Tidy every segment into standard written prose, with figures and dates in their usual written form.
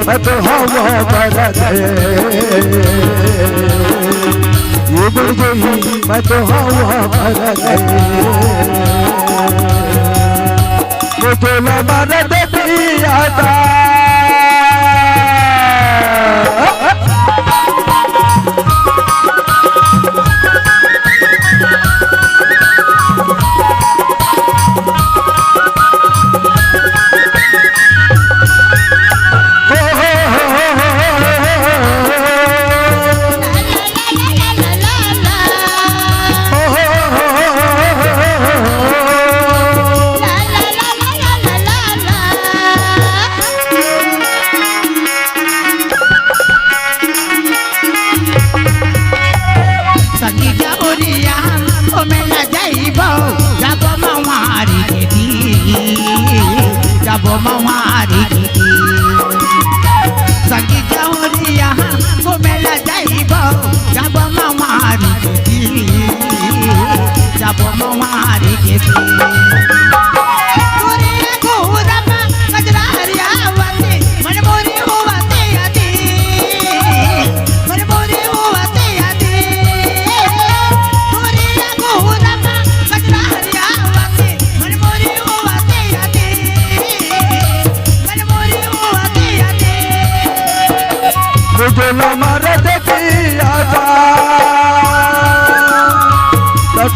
मत हवा मरद ये बुझी मत हवा मरद मुझे न मरद पिया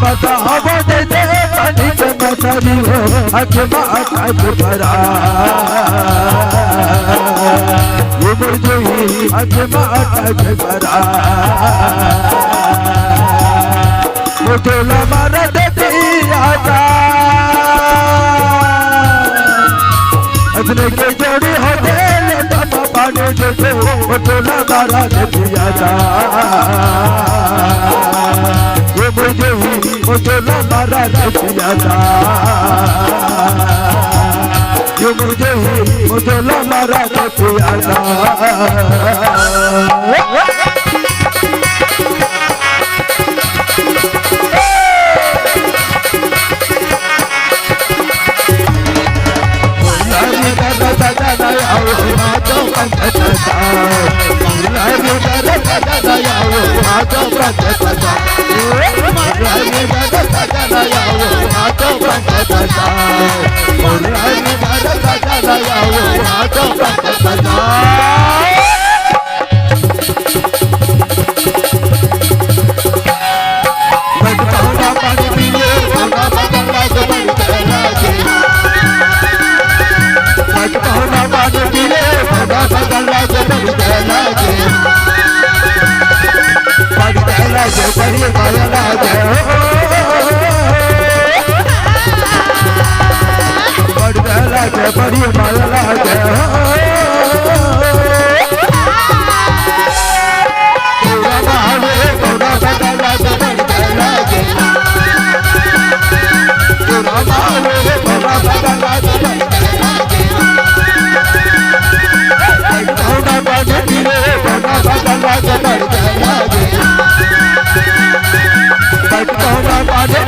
पता हवा दे दे पानी के मसारी हो अखबा अखबरा ये मुझे अखबा अखबरा मुझे लमारा दे दिया था अपने के जोड़ी हो दे ले बाबा पाने जो मुझे लमारा दे दिया था मुझे लमारा दे दिया था ये मुझे लमारा दे दिया था गला के बढ़ गया बैठ तो मैं पाने